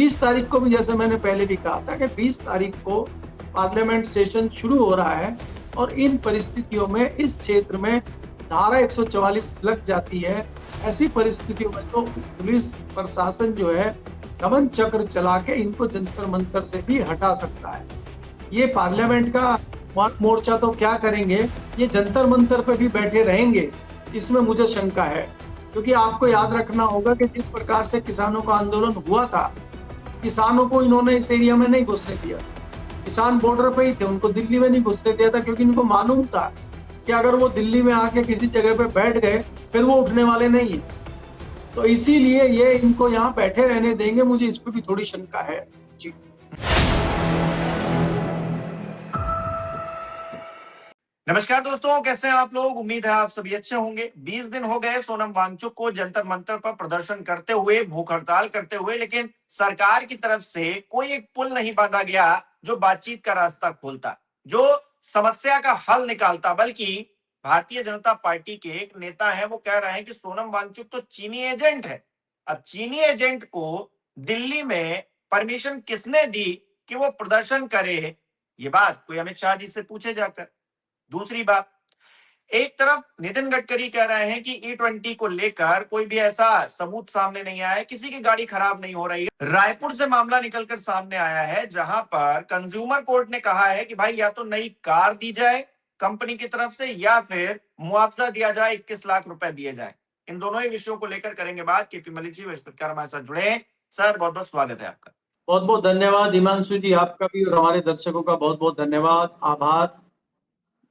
20 तारीख को भी, जैसे मैंने पहले भी कहा था कि 20 तारीख को पार्लियामेंट सेशन शुरू हो रहा है और इन परिस्थितियों में इस क्षेत्र में धारा 144 लग जाती है। ऐसी परिस्थितियों में तो पुलिस प्रशासन जो है गबन चक्र चला के इनको जंतर मंतर से भी हटा सकता है। ये पार्लियामेंट का मोर्चा तो क्या करेंगे, ये जंतर मंतर पे भी बैठे रहेंगे, इसमें मुझे शंका है। क्योंकि आपको याद रखना होगा कि जिस प्रकार से किसानों का आंदोलन हुआ था, किसानों को इन्होंने इस एरिया में नहीं घुसने दिया। किसान बॉर्डर पे ही थे, उनको दिल्ली में नहीं घुसने दिया था, क्योंकि इनको मालूम था कि अगर वो दिल्ली में आके किसी जगह पे बैठ गए फिर वो उठने वाले नहीं है। तो इसीलिए ये इनको यहाँ बैठे रहने देंगे, मुझे इस पर भी थोड़ी शंका है जी। नमस्कार दोस्तों, कैसे हैं आप लोग। उम्मीद है आप सभी अच्छे होंगे। 20 दिन हो गए सोनम वांगचुक को जंतर मंतर पर प्रदर्शन करते हुए, भूख हड़ताल करते हुए, लेकिन सरकार की तरफ से कोई एक पुल नहीं बांधा गया जो बातचीत का रास्ता खोलता, जो समस्या का हल निकालता। बल्कि भारतीय जनता पार्टी के एक नेता है, वो कह रहे हैं कि सोनम वांगचुक तो चीनी एजेंट है। अब चीनी एजेंट को दिल्ली में परमिशन किसने दी कि वो प्रदर्शन करे? ये बात कोई अमित शाह जी से पूछे जाकर। दूसरी बात, एक तरफ नितिन गडकरी कह रहे हैं कि E20 को लेकर कोई भी ऐसा सबूत सामने नहीं आया है, किसी की गाड़ी खराब नहीं हो रही है। रायपुर से मामला निकलकर सामने आया है, जहां पर कंज्यूमर कोर्ट ने कहा है कि भाई या तो नई कार दी जाए कंपनी की तरफ से, या फिर मुआवजा दिया जाए, 21 लाख रुपए दिए जाए। इन दोनों ही विषयों को लेकर करेंगे बात। केपी मलिक जी वरिष्ठ हमारे साथ जुड़े हैं। सर, बहुत बहुत स्वागत है आपका। बहुत बहुत धन्यवाद हिमांशु जी, आपका भी और हमारे दर्शकों का बहुत बहुत धन्यवाद, आभार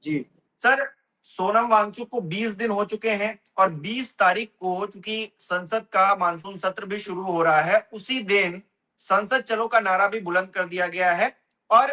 जी। सर, सोनम वांगचुक को 20 दिन हो चुके हैं और 20 तारीख को चूंकि संसद का मानसून सत्र भी शुरू हो रहा है, उसी दिन संसद चलो का नारा भी बुलंद कर दिया गया है और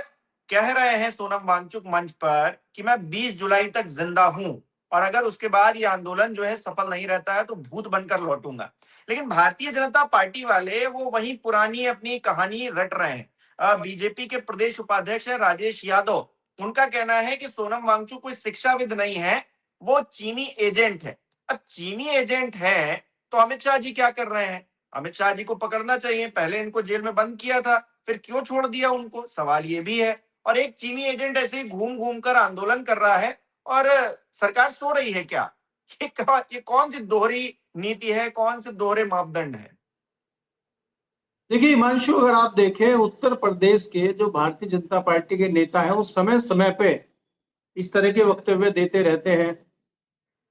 कह रहे हैं सोनम वांगचुक मंच पर कि मैं 20 जुलाई तक जिंदा हूं और अगर उसके बाद ये आंदोलन जो है सफल नहीं रहता है तो भूत बनकर लौटूंगा। लेकिन भारतीय जनता पार्टी वाले वो वही पुरानी अपनी कहानी रट रहे हैं। बीजेपी के प्रदेश उपाध्यक्ष है राजेश यादव, उनका कहना है कि सोनम वांगचुक कोई शिक्षाविद नहीं है, वो चीनी एजेंट है। अब चीनी एजेंट है तो अमित शाह जी क्या कर रहे हैं? अमित शाह जी को पकड़ना चाहिए, पहले इनको जेल में बंद किया था, फिर क्यों छोड़ दिया उनको? सवाल ये भी है। और एक चीनी एजेंट ऐसे ही घूम घूम कर आंदोलन कर रहा है और सरकार सो रही है क्या? ये कौन सी दोहरी नीति है, कौन से दोहरे मापदंड है? देखिए हिमांशु, अगर आप देखें उत्तर प्रदेश के जो भारतीय जनता पार्टी के नेता हैं, वो समय समय पे इस तरह के वक्तव्य देते रहते हैं।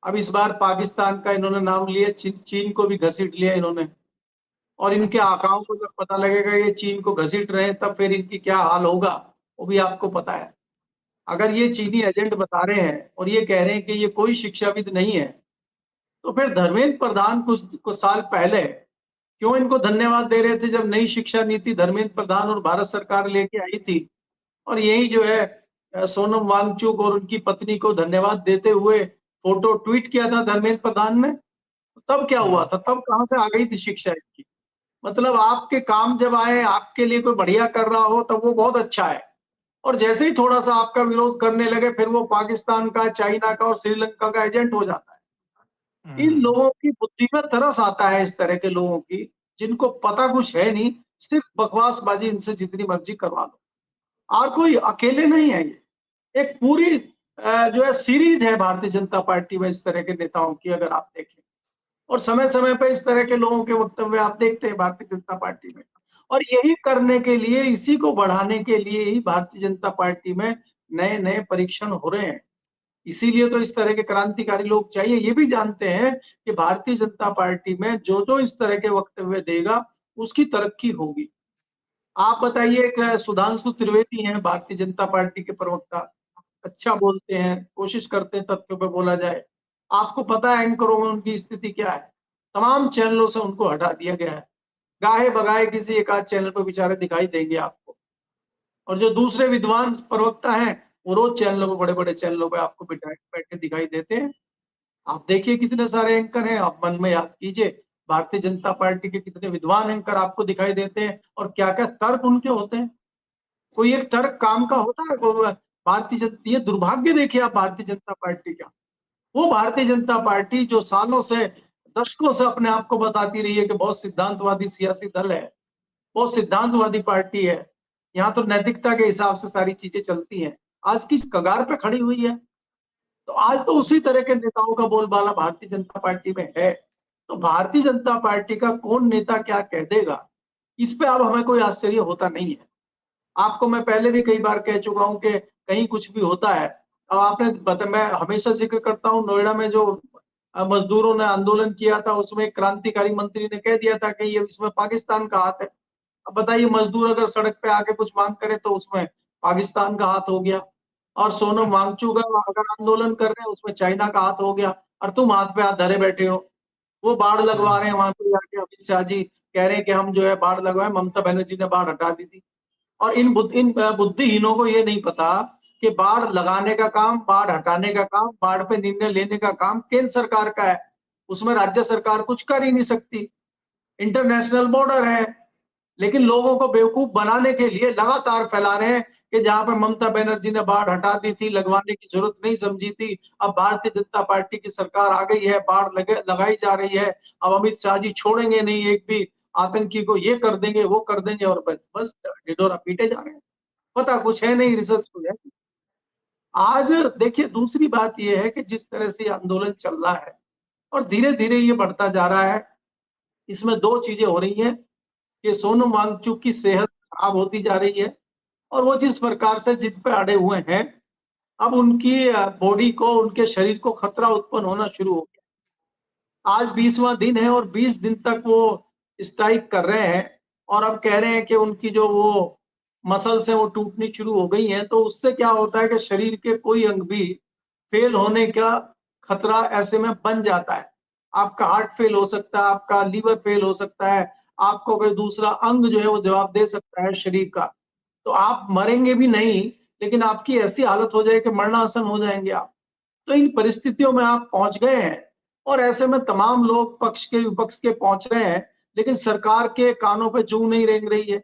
अब इस बार पाकिस्तान का इन्होंने नाम लिया, चीन को भी घसीट लिया इन्होंने। और इनके आकाओं को जब पता लगेगा ये चीन को घसीट रहे हैं, तब फिर इनकी क्या हाल होगा वो भी आपको पता है। अगर ये चीनी एजेंट बता रहे हैं और ये कह रहे हैं कि ये कोई शिक्षाविद नहीं है, तो फिर धर्मेंद्र प्रधान कुछ साल पहले क्यों इनको धन्यवाद दे रहे थे, जब नई शिक्षा नीति धर्मेंद्र प्रधान और भारत सरकार लेके आई थी। और यही जो है सोनम वांगचुक और उनकी पत्नी को धन्यवाद देते हुए फोटो ट्वीट किया था धर्मेंद्र प्रधान ने। तब क्या हुआ था, तब कहां से आ गई थी शिक्षा इनकी? मतलब आपके काम जब आए, आपके लिए कोई बढ़िया कर रहा हो, तब वो बहुत अच्छा है। और जैसे ही थोड़ा सा आपका विरोध करने लगे, फिर वो पाकिस्तान का, चाइना का और श्रीलंका का एजेंट हो जाता है। इन लोगों की बुद्धि में तरस आता है, इस तरह के लोगों की, जिनको पता कुछ है नहीं, सिर्फ बकवासबाजी इनसे जितनी मर्जी करवा लो। और कोई अकेले नहीं है, ये एक पूरी जो है सीरीज है भारतीय जनता पार्टी में इस तरह के नेताओं की, अगर आप देखें। और समय समय पे इस तरह के लोगों के वक्तव्य आप देखते हैं भारतीय जनता पार्टी में। और यही करने के लिए, इसी को बढ़ाने के लिए ही भारतीय जनता पार्टी में नए नए परीक्षण हो रहे हैं। इसीलिए तो इस तरह के क्रांतिकारी लोग चाहिए। ये भी जानते हैं कि भारतीय जनता पार्टी में जो जो इस तरह के वक्तव्य देगा उसकी तरक्की होगी। आप बताइए, एक सुधांशु त्रिवेदी हैं भारतीय जनता पार्टी के प्रवक्ता, अच्छा बोलते हैं, कोशिश करते हैं तथ्यों पे बोला जाए। आपको पता है एंकरों में उनकी स्थिति क्या है? तमाम चैनलों से उनको हटा दिया गया है। गाहे बगाए किसी एक आध चैनल पर बेचारे दिखाई देंगे आपको। और जो दूसरे विद्वान प्रवक्ता हैं, वो रोज चैनलों पे, बड़े बड़े चैनलों पे आपको बैठे दिखाई देते हैं। आप देखिए कितने सारे एंकर हैं, आप मन में याद कीजिए भारतीय जनता पार्टी के कितने विद्वान एंकर आपको दिखाई देते हैं और क्या क्या तर्क उनके होते हैं। कोई एक तर्क काम का होता है? भारतीय जनता, ये दुर्भाग्य देखिए आप भारतीय जनता पार्टी का। वो भारतीय जनता पार्टी जो सालों से, दशकों से अपने आप को बताती रही है कि बहुत सिद्धांतवादी सियासी दल है, वो सिद्धांतवादी पार्टी है, यहाँ तो नैतिकता के हिसाब से सारी चीजें चलती हैं, आज किस कगार पे खड़ी हुई है। तो आज तो उसी तरह के नेताओं का बोलबाला भारतीय जनता पार्टी में है। तो भारतीय जनता पार्टी का कौन नेता क्या कह देगा, इस पे अब हमें कोई आश्चर्य होता नहीं है। आपको मैं पहले भी कई बार कह चुका हूं कि कहीं कुछ भी होता है। अब आपने बता, मैं हमेशा जिक्र करता हूं, नोएडा में जो मजदूरों ने आंदोलन किया था, उसमें एक क्रांतिकारी मंत्री ने कह दिया था कि ये इसमें पाकिस्तान का हाथ है। अब बताइए, मजदूर अगर सड़क पे आके कुछ मांग करे तो उसमें पाकिस्तान का हाथ हो गया। और सोनम वांगचुक अगर आंदोलन कर रहे हैं, उसमें चाइना का हाथ हो गया। और तुम हाथ पे हाथ धरे बैठे हो। वो बाढ़ लगवा रहे हैं वहां पे जाके, अमित शाह जी कह रहे हैं कि हम जो है बाढ़ लगवाए, ममता बनर्जी ने बाढ़ हटा दी थी। और इन बुद्धिहीनों को ये नहीं पता कि बाढ़ लगाने का काम, बाढ़ हटाने का काम, बाढ़ पे निर्णय लेने का काम केंद्र सरकार का है। उसमें राज्य सरकार कुछ कर ही नहीं सकती। इंटरनेशनल बॉर्डर है। लेकिन लोगों को बेवकूफ बनाने के लिए लगातार फैला रहे हैं कि जहां पर ममता बनर्जी ने बाढ़ हटा दी थी, लगवाने की जरूरत नहीं समझी थी, अब भारतीय जनता पार्टी की सरकार आ गई है, बाढ़ लगाई जा रही है, अब अमित शाह जी छोड़ेंगे नहीं एक भी आतंकी को, ये कर देंगे वो कर देंगे, और बस बस ढिढोरा पीटे जा रहे हैं। पता कुछ है नहीं, रिसर्च कुछ है। आज देखिए, दूसरी बात यह है कि जिस तरह से आंदोलन चल रहा है और धीरे धीरे ये बढ़ता जा रहा है, इसमें दो चीजें हो रही हैं कि सोनम वांगचुक की सेहत खराब होती जा रही है, और वो जिस प्रकार से जिद पे अड़े हुए हैं, अब उनकी बॉडी को, उनके शरीर को खतरा उत्पन्न होना शुरू हो गया। आज 20वां दिन है और 20 दिन तक वो स्ट्राइक कर रहे हैं, और अब कह रहे हैं कि उनकी जो वो मसल्स हैं वो टूटनी शुरू हो गई हैं। तो उससे क्या होता है कि शरीर के कोई अंग भी फेल होने का खतरा ऐसे में बन जाता है। आपका हार्ट फेल हो सकता है, आपका लीवर फेल हो सकता है, आपको कोई दूसरा अंग जो है वो जवाब दे सकता है शरीर का। तो आप मरेंगे भी नहीं, लेकिन आपकी ऐसी हालत हो जाए कि मरणासन हो जाएंगे आप। तो इन परिस्थितियों में आप पहुंच गए हैं, और ऐसे में तमाम लोग पक्ष के विपक्ष के पहुंच रहे हैं, लेकिन सरकार के कानों पे जूं नहीं रेंग रही है।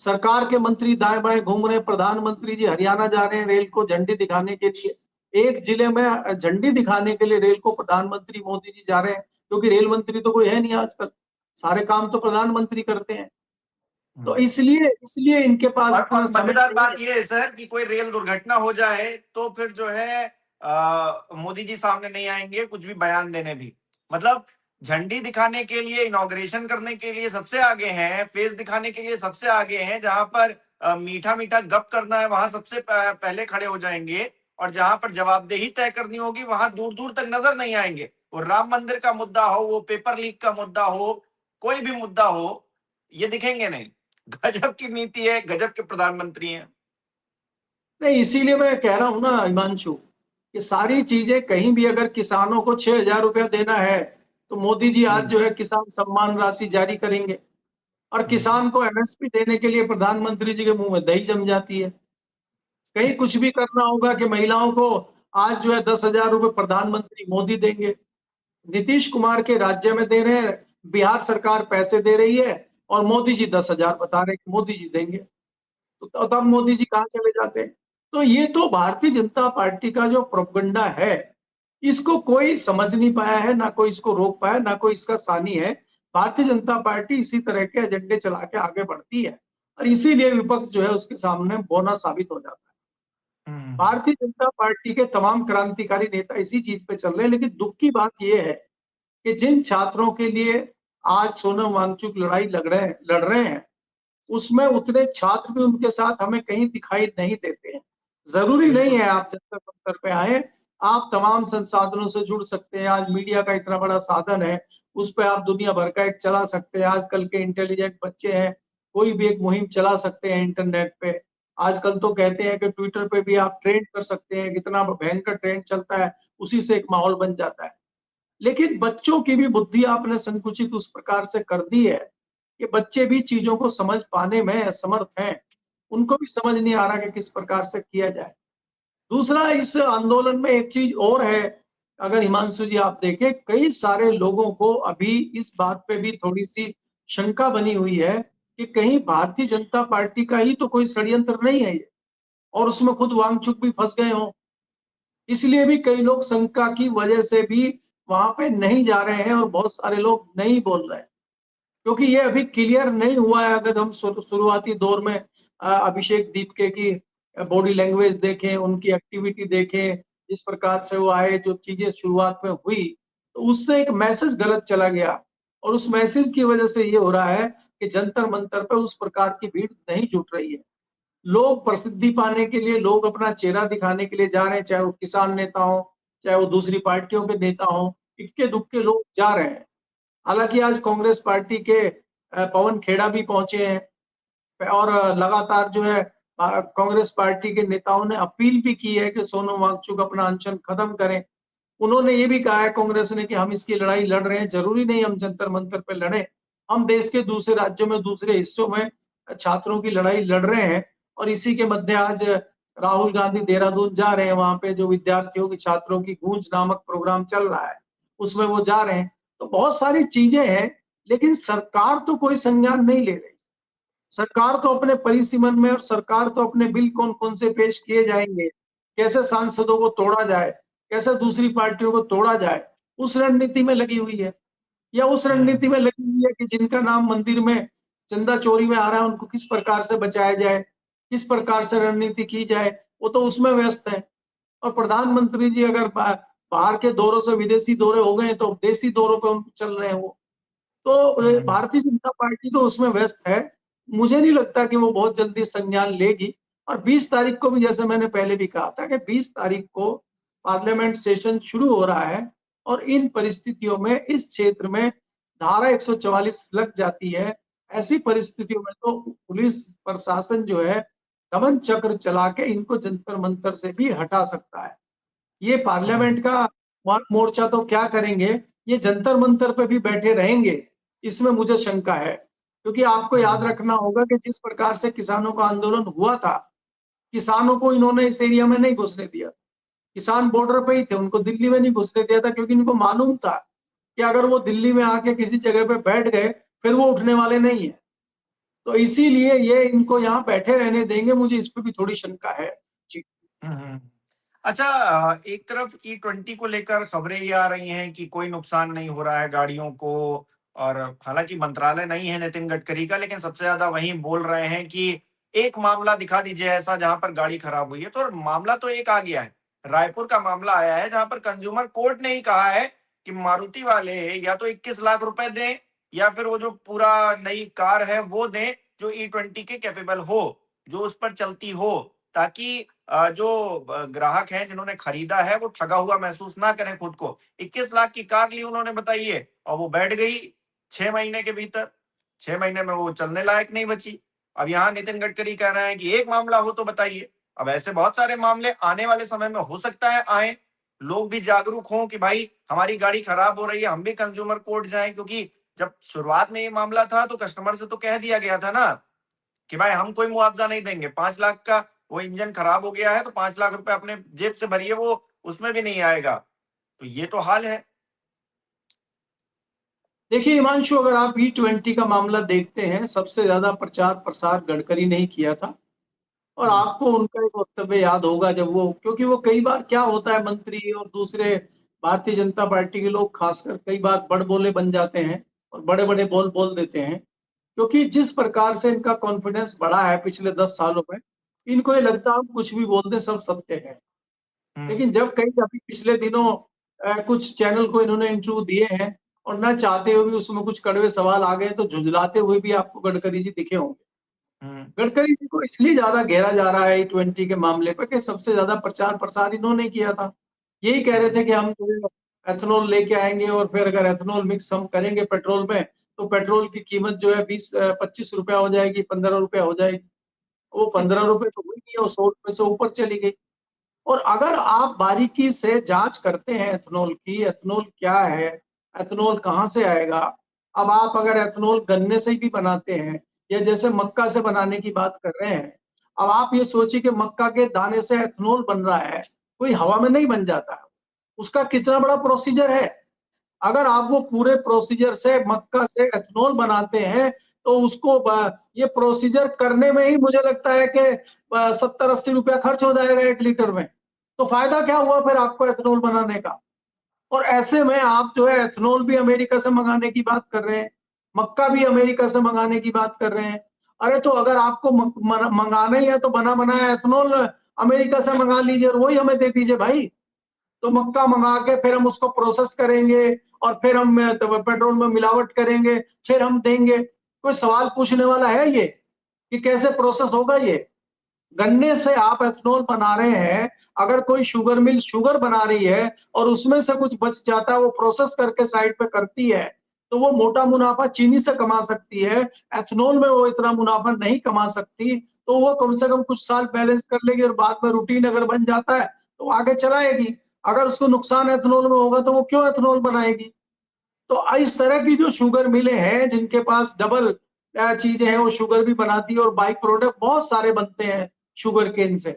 सरकार के मंत्री दाएं बाएं घूम रहे हैं। प्रधानमंत्री जी हरियाणा जा रहे हैं रेल को झंडी दिखाने के लिए। एक जिले में झंडी दिखाने के लिए रेल को प्रधानमंत्री मोदी जी जा रहे हैं, क्योंकि रेल मंत्री तो कोई है नहीं आजकल, सारे काम तो प्रधानमंत्री करते हैं। तो इसलिए इसलिए इनके पास इतना और समय मजेदार नहीं बात है। यह है सर कि कोई रेल दुर्घटना हो जाए तो फिर जो है मोदी जी सामने नहीं आएंगे कुछ भी बयान देने भी। मतलब झंडी दिखाने के लिए, इनॉग्रेशन करने के लिए सबसे आगे हैं, फेस दिखाने के लिए सबसे आगे हैं, जहां पर मीठा मीठा गप करना है वहां सबसे पहले खड़े हो जाएंगे, और जहां पर जवाबदेही तय करनी होगी वहां दूर दूर तक नजर नहीं आएंगे। वो राम मंदिर का मुद्दा हो, वो पेपर लीक का मुद्दा हो, कोई भी मुद्दा हो, ये दिखेंगे नहीं। गजब की नीति है, गजब के प्रधानमंत्री हैं। नहीं, इसीलिए मैं कह रहा हूं ना हिमांशु, कि सारी चीजें कहीं भी अगर किसानों को 6,000 रुपया देना है, तो मोदी जी आज जो है किसान सम्मान राशि जारी करेंगे। और किसान को एमएसपी देने के लिए प्रधानमंत्री जी के मुंह में दही जम जाती है। कहीं कुछ भी करना होगा कि महिलाओं को आज जो है 10,000 रुपये प्रधानमंत्री मोदी देंगे। नीतीश कुमार के राज्य में दे रहे हैं, बिहार सरकार पैसे दे रही है, और मोदी जी 10,000 बता रहे हैं कि मोदी जी देंगे। तो तब मोदी जी कहाँ चले जाते हैं। तो ये तो भारतीय जनता पार्टी का जो प्रोपगंडा है, इसको कोई समझ नहीं पाया है, ना कोई इसको रोक पाया, ना कोई इसका सानी है। भारतीय जनता पार्टी इसी तरह के एजेंडे चला के आगे बढ़ती है, और इसीलिए विपक्ष जो है उसके सामने बौना साबित हो जाता है। भारतीय जनता पार्टी के तमाम क्रांतिकारी नेता इसी चीज पे चल रहे हैं। लेकिन दुख की बात यह है कि जिन छात्रों के लिए आज सोनम वांगचुक लड़ रहे हैं, उसमें उतने छात्र भी उनके साथ हमें कहीं दिखाई नहीं देते हैं। जरूरी नहीं है आप जंतर मंतर पे आए, आप तमाम संसाधनों से जुड़ सकते हैं। आज मीडिया का इतना बड़ा साधन है, उस पर आप दुनिया भर का एक चला सकते हैं। आजकल के इंटेलिजेंट बच्चे हैं, कोई भी एक मुहिम चला सकते हैं इंटरनेट पे। आजकल तो कहते हैं कि ट्विटर पे भी आप ट्रेंड कर सकते हैं, कितना भयंकर ट्रेंड चलता है, उसी से एक माहौल बन जाता है। लेकिन बच्चों की भी बुद्धि आपने संकुचित उस प्रकार से कर दी है कि बच्चे भी चीजों को समझ पाने में असमर्थ हैं। उनको भी समझ नहीं आ रहा कि किस प्रकार से किया जाए। दूसरा, इस आंदोलन में एक चीज और है। अगर हिमांशु जी आप देखें, कई सारे लोगों को अभी इस बात पे भी थोड़ी सी शंका बनी हुई है कि कहीं भारतीय जनता पार्टी का ही तो कोई षड्यंत्र नहीं है ये, और उसमें खुद वांगचुक भी फंस गए हों। इसलिए भी कई लोग शंका की वजह से भी वहां पे नहीं जा रहे हैं, और बहुत सारे लोग नहीं बोल रहे हैं। क्योंकि ये अभी क्लियर नहीं हुआ है। अगर हम शुरुआती दौर में अभिषेक दीपके की बॉडी लैंग्वेज देखें, उनकी एक्टिविटी देखें, जिस प्रकार से वो आए, जो चीजें शुरुआत में हुई, तो उससे एक मैसेज गलत चला गया और उस मैसेज की वजह से ये हो रहा है कि जंतर मंतर पर उस प्रकार की भीड़ नहीं जुट रही है। लोग प्रसिद्धि पाने के लिए, लोग अपना चेहरा दिखाने के लिए जा रहे हैं, चाहे वो किसान नेता हो, चाहे वो दूसरी पार्टियों के नेता हो, इक्के दुक्के लोग जा रहे हैं। हालांकि आज कांग्रेस पार्टी के पवन खेड़ा भी पहुंचे हैं और लगातार जो है कांग्रेस पार्टी के नेताओं ने अपील भी की है कि सोनम वांगचुक अपना अनशन खत्म करें। उन्होंने ये भी कहा है कांग्रेस ने कि हम इसकी लड़ाई लड़ रहे हैं, जरूरी नहीं हम जंतर मंतर पे लड़े, हम देश के दूसरे राज्यों में, दूसरे हिस्सों में छात्रों की लड़ाई लड़ रहे हैं। और इसी के मध्य आज राहुल गांधी देहरादून जा रहे हैं, वहां पे जो विद्यार्थियों की, छात्रों की गूंज नामक प्रोग्राम चल रहा है, उसमें वो जा रहे हैं। तो बहुत सारी चीजें हैं, लेकिन सरकार तो कोई संज्ञान नहीं ले रही। सरकार तो अपने परिसीमन में, और सरकार तो अपने बिल कौन कौन से पेश किए जाएंगे, कैसे सांसदों को तोड़ा जाए, कैसे दूसरी पार्टियों को तोड़ा जाए, उस रणनीति में लगी हुई है। या उस रणनीति में लगी हुई है कि जिनका नाम मंदिर में चंदा चोरी में आ रहा है, उनको किस प्रकार से बचाया जाए, किस प्रकार से रणनीति की जाए, वो तो उसमें व्यस्त है। और प्रधानमंत्री जी अगर बाहर के दौरों से विदेशी दौरे हो गए तो देसी दौरों पर चल रहे हैं वो। तो भारतीय जनता पार्टी तो उसमें व्यस्त है। मुझे नहीं लगता कि वो बहुत जल्दी संज्ञान लेगी। और 20 तारीख को भी, जैसे मैंने पहले भी कहा था, कि 20 तारीख को पार्लियामेंट सेशन शुरू हो रहा है और इन परिस्थितियों में, इस क्षेत्र में धारा 144 लग जाती है। ऐसी परिस्थितियों में तो पुलिस प्रशासन जो है दमन चक्र चला के इनको जंतर मंतर से भी हटा सकता है। ये पार्लियामेंट का मोर्चा तो क्या करेंगे, ये जंतर मंतर पे भी बैठे रहेंगे, इसमें मुझे शंका है। क्योंकि आपको याद रखना होगा कि जिस प्रकार से किसानों का आंदोलन हुआ था, किसानों को इन्होंने इस एरिया में नहीं घुसने दिया। किसान बॉर्डर पे ही थे, उनको दिल्ली में नहीं घुसने दिया था, क्योंकि इनको मालूम था कि अगर वो दिल्ली में आके किसी जगह पे बैठ गए, फिर वो उठने वाले नहीं है। तो इसीलिए ये इनको यहाँ बैठे रहने देंगे, मुझे इस पे भी थोड़ी शंका है। जी। अच्छा, एक तरफ E20 को लेकर खबरें ये आ रही हैं कि कोई नुकसान नहीं हो रहा है गाड़ियों को, और हालांकि मंत्रालय नहीं है नितिन गडकरी का, लेकिन सबसे ज्यादा वहीं बोल रहे हैं कि एक मामला दिखा दीजिए ऐसा जहां पर गाड़ी खराब हुई है। तो मामला तो एक आ गया है, रायपुर का मामला आया है जहां पर कंज्यूमर कोर्ट ने ही कहा है कि मारुति वाले या तो 21 लाख रुपए दें, या फिर वो जो पूरा नई कार है वो दें जो E20 के कैपेबल हो, जो उस पर चलती हो, ताकि जो ग्राहक हैं जिन्होंने खरीदा है वो ठगा हुआ महसूस ना करें खुद को। 21 लाख की कार ली उन्होंने, बताइए, और वो बैठ गई 6 महीने के भीतर, 6 महीने में वो चलने लायक नहीं बची। अब यहाँ नितिन गडकरी कह रहे हैं कि एक मामला हो तो बताइए। अब ऐसे बहुत सारे मामले आने वाले समय में हो सकता है आए, लोग भी जागरूक हों कि भाई हमारी गाड़ी खराब हो रही है, हम भी कंज्यूमर कोर्ट जाएं। क्योंकि जब शुरुआत में ये मामला था तो कस्टमर से तो कह दिया गया था ना कि भाई हम कोई मुआवजा नहीं देंगे, 5 लाख का वो इंजन खराब हो गया है तो 5 लाख रुपए अपने जेब से भरिए, वो उसमें भी नहीं आएगा। तो ये तो हाल है। देखिए हिमांशु, अगर आप E20 का मामला देखते हैं, सबसे ज्यादा प्रचार प्रसार गडकरी ने ही किया था। और आपको उनका एक वक्तव्य याद होगा, जब वो, क्योंकि वो कई बार क्या होता है, मंत्री और दूसरे भारतीय जनता पार्टी के लोग खासकर कई बार बड़बोले बन जाते हैं और बड़े बड़े बोल बोल देते हैं। क्योंकि जिस प्रकार से इनका कॉन्फिडेंस बढ़ा है पिछले 10 सालों में, इनको ये लगता है हम कुछ भी बोल दें सब सत्य है। लेकिन जब कई अभी पिछले दिनों कुछ चैनल को इन्होंने इंटरव्यू दिए हैं और न चाहते हुए भी उसमें कुछ कड़वे सवाल आ गए, तो झुंझलाते हुए भी आपको गडकरी जी दिखे होंगे। गडकरी जी को इसलिए ज्यादा घेरा जा रहा है E20 के मामले पर कि सबसे ज्यादा प्रचार प्रसार इन्होंने किया था। यही कह रहे थे कि हम एथेनॉल लेके आएंगे और फिर अगर एथेनॉल मिक्स हम करेंगे पेट्रोल में, तो पेट्रोल की कीमत जो है 20-25 रुपया हो जाएगी, 15 रुपया हो जाएगी। वो 15 रुपए तो हुई नहीं, और 100 रुपए से ऊपर चली गई। और अगर आप बारीकी से जांच करते हैं एथेनॉल की, एथेनॉल क्या है, एथेनॉल कहाँ से आएगा। अब आप अगर एथेनॉल गन्ने से भी बनाते हैं, या जैसे मक्का से बनाने की बात कर रहे हैं, अब आप ये सोचिए कि मक्का के दाने से एथेनॉल बन रहा है, कोई हवा में नहीं बन जाता। उसका कितना बड़ा प्रोसीजर है। अगर आप वो पूरे प्रोसीजर से मक्का से एथेनॉल बनाते हैं, तो उसको ये प्रोसीजर करने में ही मुझे लगता है कि 70-80 रुपया खर्च हो जाएगा 1 लीटर में। तो फायदा क्या हुआ फिर आपको एथेनॉल बनाने का। और ऐसे में आप जो है एथेनॉल भी अमेरिका से मंगाने की बात कर रहे हैं। मक्का भी अमेरिका से मंगाने की बात कर रहे हैं। अरे तो अगर आपको मंगाना ही है तो बना बनाया एथेनॉल अमेरिका से मंगा लीजिए और वही हमें दे दीजिए भाई। तो मक्का मंगा के फिर हम उसको प्रोसेस करेंगे और फिर हम तो पेट्रोल में मिलावट करेंगे, फिर हम देंगे। कोई सवाल पूछने वाला है ये कि कैसे प्रोसेस होगा ये? गन्ने से आप एथेनॉल बना रहे हैं, अगर कोई शुगर मिल शुगर बना रही है और उसमें से कुछ बच जाता है, वो प्रोसेस करके साइड पे करती है, तो वो मोटा मुनाफा चीनी से कमा सकती है। एथेनॉल में वो इतना मुनाफा नहीं कमा सकती, तो वो कम से कम कुछ साल बैलेंस कर लेगी और बाद में रूटीन अगर बन जाता है तो आगे चलाएगी। अगर उसको नुकसान एथेनॉल में होगा तो वो क्यों एथेनॉल बनाएगी? तो इस तरह की जो शुगर मिले हैं जिनके पास डबल चीजें हैं, वो शुगर भी बनाती है और बाई प्रोडक्ट बहुत सारे बनते हैं शुगर केन से।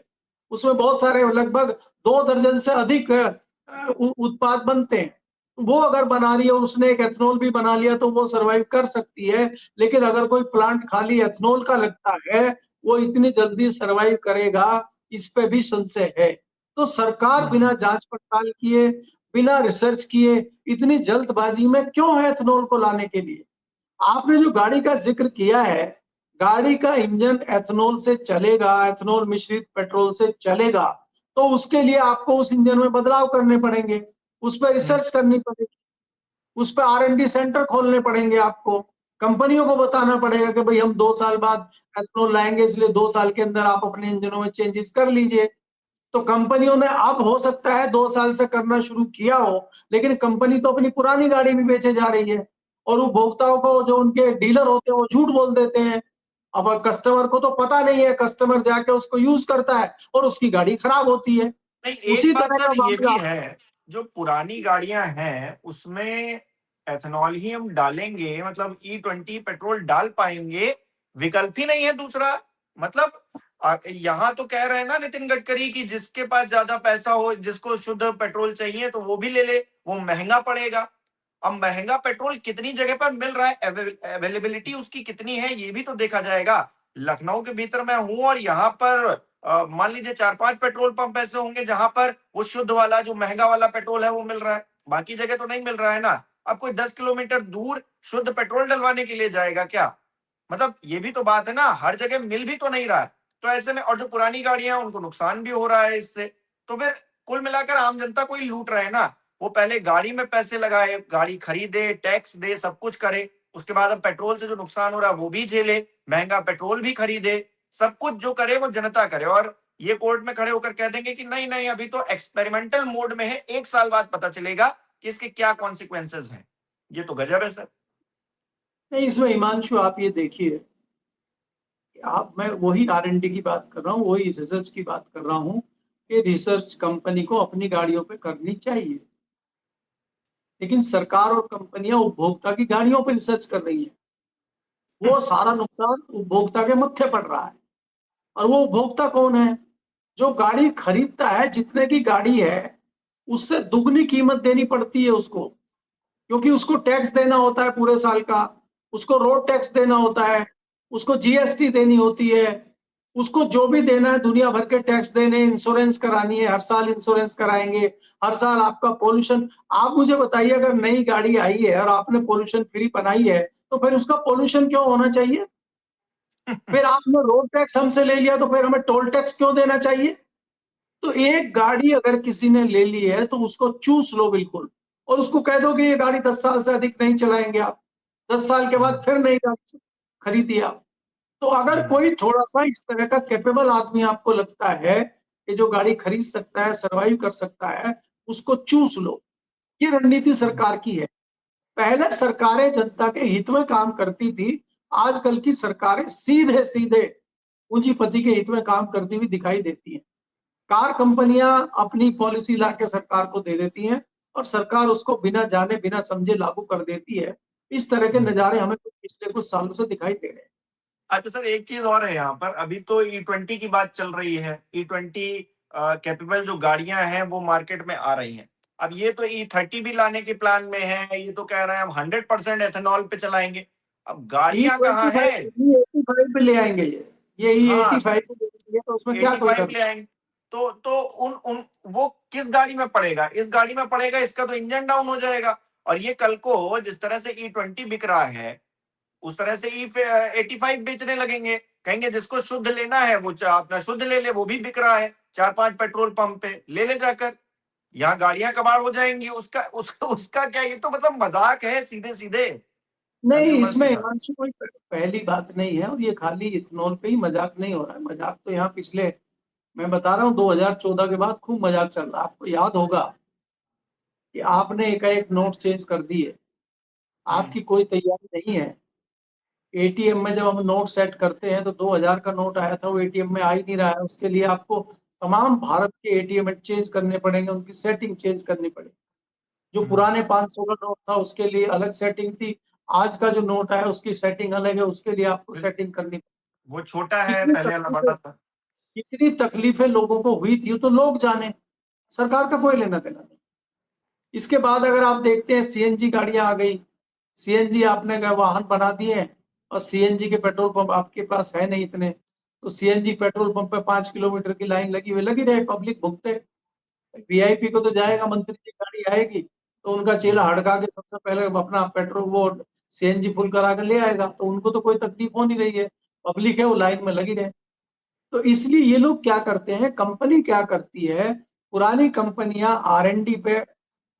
उसमें बहुत सारे लगभग 2 दर्जन से अधिक उत्पाद बनते हैं। वो अगर बना रही है, उसने एक एथेनॉल भी बना लिया तो वो सरवाइव कर सकती है। लेकिन अगर कोई प्लांट खाली एथेनॉल का लगता है, वो इतनी जल्दी सरवाइव करेगा, इस पे भी संशय है। तो सरकार बिना जांच पड़ताल किए, बिना रिसर्च किए, इतनी जल्दबाजी में क्यों है एथेनॉल को लाने के लिए? आपने जो गाड़ी का जिक्र किया है, गाड़ी का इंजन एथेनॉल से चलेगा, एथेनॉल मिश्रित पेट्रोल से चलेगा, तो उसके लिए आपको उस इंजन में बदलाव करने पड़ेंगे, उस पर रिसर्च करनी पड़ेगी, उस पे R&D सेंटर खोलने पड़ेंगे आपको। कंपनियों को बताना पड़ेगा कि भाई हम 2 साल बाद एथेनॉल लाएंगे, इसलिए 2 साल के अंदर आप अपने इंजनों में चेंजेस कर लीजिए। तो कंपनियों ने अब हो सकता है 2 साल से करना शुरू किया हो, लेकिन कंपनी तो अपनी पुरानी गाड़ी भी बेचे जा रही है और उपभोक्ताओं को जो उनके डीलर होते हैं वो झूठ बोल देते हैं। अब कस्टमर को तो पता नहीं है, कस्टमर जाके उसको यूज करता है और उसकी गाड़ी खराब होती है। नहीं, एक उसी बात तरह सर का ये भी मामला। है, जो पुरानी गाड़ियां हैं उसमें एथेनॉल ही हम डालेंगे, मतलब E20 पेट्रोल डाल पाएंगे, विकल्प ही नहीं है दूसरा। मतलब यहाँ तो कह रहे हैं ना नितिन गडकरी की जिसके पास ज्यादा पैसा हो, जिसको शुद्ध पेट्रोल चाहिए तो वो भी ले ले, वो महंगा पड़ेगा। अब महंगा पेट्रोल कितनी जगह पर मिल रहा है, अवेलेबिलिटी उसकी कितनी है, ये भी तो देखा जाएगा। लखनऊ के भीतर मैं हूं और यहाँ पर मान लीजिए 4-5 पेट्रोल पंप ऐसे होंगे जहां पर वो शुद्ध वाला जो महंगा वाला पेट्रोल है वो मिल रहा है, बाकी जगह तो नहीं मिल रहा है ना। अब कोई 10 किलोमीटर दूर शुद्ध पेट्रोल डलवाने के लिए जाएगा क्या? मतलब ये भी तो बात है ना, हर जगह मिल भी तो नहीं रहा है। तो ऐसे में और जो पुरानी गाड़ियां हैं उनको नुकसान भी हो रहा है इससे। तो फिर कुल मिलाकर आम जनता को ही लूट रहे हैं ना। वो पहले गाड़ी में पैसे लगाए, गाड़ी खरीदे, टैक्स दे, सब कुछ करे, उसके बाद अब पेट्रोल से जो नुकसान हो रहा है वो भी झेले, महंगा पेट्रोल भी खरीदे, सब कुछ जो करे वो जनता करे। और ये कोर्ट में खड़े होकर कह देंगे कि नहीं नहीं अभी तो एक्सपेरिमेंटल मोड में है, 1 साल बाद पता चलेगा कि इसके क्या कॉन्सिक्वेंसेस हैं। ये तो गजब है सर। नहीं, इसमें हिमांशु आप ये देखिए, आप मैं वही R&D की बात कर रहा हूँ, वही रिसर्च की बात कर रहा हूँ कि रिसर्च कंपनी को अपनी गाड़ियों पे करनी चाहिए, लेकिन सरकार और कंपनियां उपभोक्ता की गाड़ियों पे रिसर्च कर रही है। वो सारा नुकसान उपभोक्ता के मत्थे पड़ रहा है। और वो उपभोक्ता कौन है? जो गाड़ी खरीदता है, जितने की गाड़ी है उससे दुगनी कीमत देनी पड़ती है उसको, क्योंकि उसको टैक्स देना होता है पूरे साल का, उसको रोड टैक्स देना होता है, उसको GST देनी होती है, उसको जो भी देना है दुनिया भर के टैक्स देने, इंश्योरेंस करानी है, हर साल इंश्योरेंस कराएंगे, हर साल आपका पोल्यूशन। आप मुझे बताइए, अगर नई गाड़ी आई है और आपने पोल्यूशन फ्री बनाई है, तो फिर उसका पोल्यूशन क्यों होना चाहिए? फिर आपने रोड टैक्स हमसे ले लिया तो फिर हमें टोल टैक्स क्यों देना चाहिए? तो एक गाड़ी अगर किसी ने ले ली है तो उसको चूस लो बिल्कुल, और उसको कह दो कि ये गाड़ी 10 साल से अधिक नहीं चलाएंगे आप। 10 साल के बाद फिर नई गाड़ी खरीदिए आप। तो अगर कोई थोड़ा-सा इस तरह का कैपेबल आदमी आपको लगता है कि जो गाड़ी खरीद सकता है, सर्वाइव कर सकता है, उसको चूस लो। ये रणनीति सरकार की है। पहले सरकारें जनता के हित में काम करती थी, आजकल की सरकारें सीधे-सीधे पूंजीपति के हित में काम करती हुई दिखाई देती हैं। कार कंपनियां अपनी पॉलिसी लाके सरकार को दे देती हैं और सरकार उसको बिना जाने बिना समझे लागू कर देती है। इस तरह के नजारे हमें तो पिछले कुछ सालों से दिखाई दे रहे हैं। अच्छा सर, एक चीज और है यहाँ पर, अभी तो E20 की बात चल रही है, E20 कैपेबल जो गाड़ियां हैं वो मार्केट में आ रही हैं। अब ये तो E30 भी लाने के प्लान में है, ये तो कह रहे हैं हम 100% एथेनॉल पे चलाएंगे। अब गाड़ियां कहाँ E25 हैं? E85 पे ले आएंगे ये हाँ, E85 पे ले आएंगे, तो उसमें क्या कोई 85 डर? ले आएंगे। तो उन उन वो किस गाड़ी में पड़ेगा? इस गाड़ी में पड़ेगा, इसका तो इंजन डाउन हो जाएगा। और ये कल को जिस तरह से E20 बिक रहा है, उस तरह से E85 बेचने लगेंगे, कहेंगे जिसको शुद्ध लेना है वो अपना शुद्ध ले ले, वो भी बिक रहा है 4-5 पेट्रोल पंप पे, ले जाकर। यहाँ गाड़ियां कबाड़ हो जाएंगी, उसका क्या, ये तो मतलब मजाक है सीधे सीधे नहीं, कंज्यूमर्स इसमें के साथ। हिमांशु कोई पहली बात नहीं है, और ये खाली इथेनॉल पे ही मजाक नहीं हो रहा है। मजाक तो यहाँ पिछले, मैं बता रहा हूँ, 2014 के बाद खूब मजाक चल रहा है। आपको याद होगा कि आपने एकाएक नोट चेंज कर दिए, आपकी कोई तैयारी नहीं है। एटीएम में जब हम नोट सेट करते हैं तो 2000 का नोट आया था, वो एटीएम में आ ही नहीं रहा है। उसके लिए आपको तमाम भारत के एटीएम चेंज करने पड़ेंगे, उनकी सेटिंग चेंज करनी पड़ेगी। जो पुराने 500 का नोट था उसके लिए अलग सेटिंग थी, आज का जो नोट है उसकी सेटिंग अलग है, उसके लिए आपको सेटिंग करनी वो छोटा पड़ेगी। है, कितनी पहले वाला तकलीफें, बड़ा था। कितनी तकलीफें लोगों को हुई थी तो लोग जाने, सरकार का कोई लेना देना नहीं। इसके बाद अगर आप देखते हैं सीएनजी गाड़ियां आ गई, सीएनजी आपने वाहन बना दिए हैं, और सीएनजी के पेट्रोल पंप आपके पास है नहीं इतने, तो सीएनजी पेट्रोल पंप पे 5 किलोमीटर की लाइन लगी हुई, लगी रहे, पब्लिक भुगते। वीआईपी को तो जाएगा, मंत्री की गाड़ी आएगी तो उनका चेला हड़का के सबसे पहले अपना पेट्रोल वो सीएनजी फुल करा के ले आएगा, तो उनको तो कोई तकलीफ हो नहीं रही है, पब्लिक है वो लाइन में लगी रहे। तो इसलिए ये लोग क्या करते हैं, कंपनी क्या करती है, पुरानी कंपनियां आरएनडी पे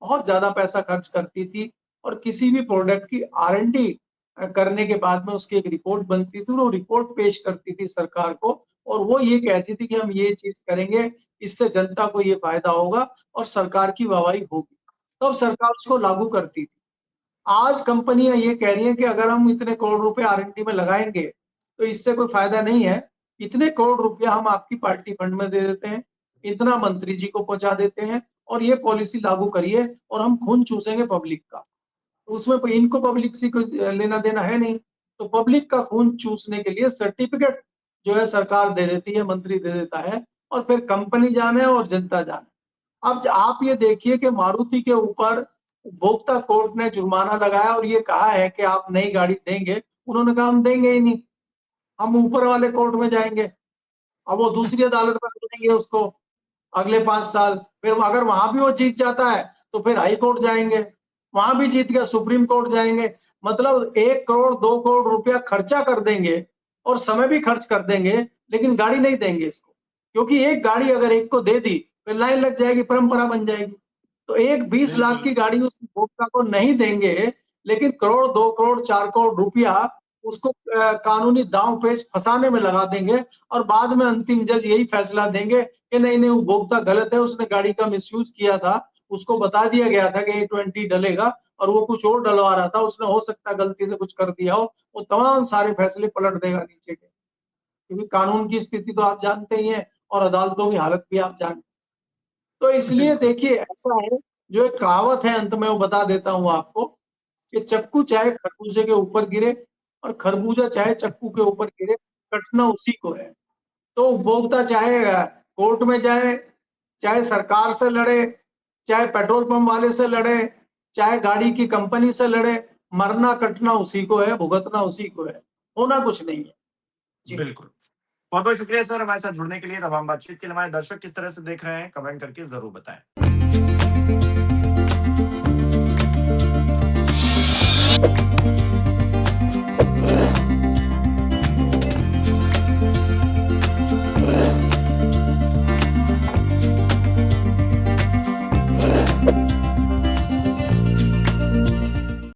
बहुत ज्यादा पैसा खर्च करती थी, और किसी भी प्रोडक्ट की आरएनडी करने के बाद में उसकी एक रिपोर्ट बनती थी, वो रिपोर्ट पेश करती थी सरकार को, और वो ये कहती थी कि हम ये चीज करेंगे, इससे जनता को ये फायदा होगा और सरकार की वाहवाही होगी, तब सरकार उसको लागू करती थी। आज कंपनियां ये कह रही हैं कि अगर हम इतने करोड़ रुपए आरएनडी में लगाएंगे तो इससे कोई फायदा नहीं है, इतने करोड़ रुपया हम आपकी पार्टी फंड में दे देते हैं, इतना मंत्री जी को पहुंचा देते हैं, और ये पॉलिसी लागू करिए और हम खून चूसेंगे पब्लिक का। तो उसमें इनको पब्लिक से कोई लेना देना है नहीं, तो पब्लिक का खून चूसने के लिए सर्टिफिकेट जो है सरकार दे देती है, मंत्री दे देता है, और फिर कंपनी जाने और जनता जाने। अब आप ये देखिए कि मारुति के ऊपर उपभोक्ता कोर्ट ने जुर्माना लगाया और ये कहा है कि आप नई गाड़ी देंगे, उन्होंने कहा हम देंगे ही नहीं, हम ऊपर वाले कोर्ट में जाएंगे। अब वो दूसरी अदालत में लड़ेंगे उसको अगले 5 साल, फिर अगर वहां भी वो जीत जाता है तो फिर हाई कोर्ट जाएंगे, वहां भी जीत गया सुप्रीम कोर्ट जाएंगे। मतलब 1 करोड़ 2 करोड़ रुपया खर्चा कर देंगे और समय भी खर्च कर देंगे, लेकिन गाड़ी नहीं देंगे इसको, क्योंकि एक गाड़ी अगर एक को दे दी फिर लाइन लग जाएगी, परंपरा बन जाएगी। तो एक 20 लाख की गाड़ी उस उपभोक्ता को नहीं देंगे, लेकिन करोड़ 2 करोड़ 4 करोड़ रुपया उसको कानूनी दांव पेच फंसाने में लगा देंगे, और बाद में अंतिम जज यही फैसला देंगे कि नहीं नहीं उपभोक्ता गलत है, उसने गाड़ी का मिसयूज किया था, उसको बता दिया गया था कि A20 डलेगा और वो कुछ और डलवा रहा था, उसने हो सकता है गलती से कुछ कर दिया हो, वो तमाम सारे फैसले पलट देगा नीचे के, क्योंकि कानून की स्थिति तो आप जानते ही हैं और अदालतों की हालत भी आप जानते हैं। तो इसलिए बिल्कुल देखिए ऐसा है, जो एक कहावत है अंत में वो बता देता हूं आपको, कि चक्कू चाहे खरबूजे के ऊपर गिरे और खरबूजा चाहे चक्कू के ऊपर गिरे, कटना उसी को है। तो उपभोक्ता चाहे कोर्ट में जाए, चाहे सरकार से लड़े, चाहे पेट्रोल पंप वाले से लड़े, चाहे गाड़ी की कंपनी से लड़े, मरना कटना उसी को है, भुगतना उसी को है, होना कुछ नहीं है। जी। बिल्कुल। बहुत बहुत शुक्रिया सर हमारे साथ जुड़ने के लिए। तमाम बातचीत के लिए हमारे दर्शक किस तरह से देख रहे हैं कमेंट करके जरूर बताएं।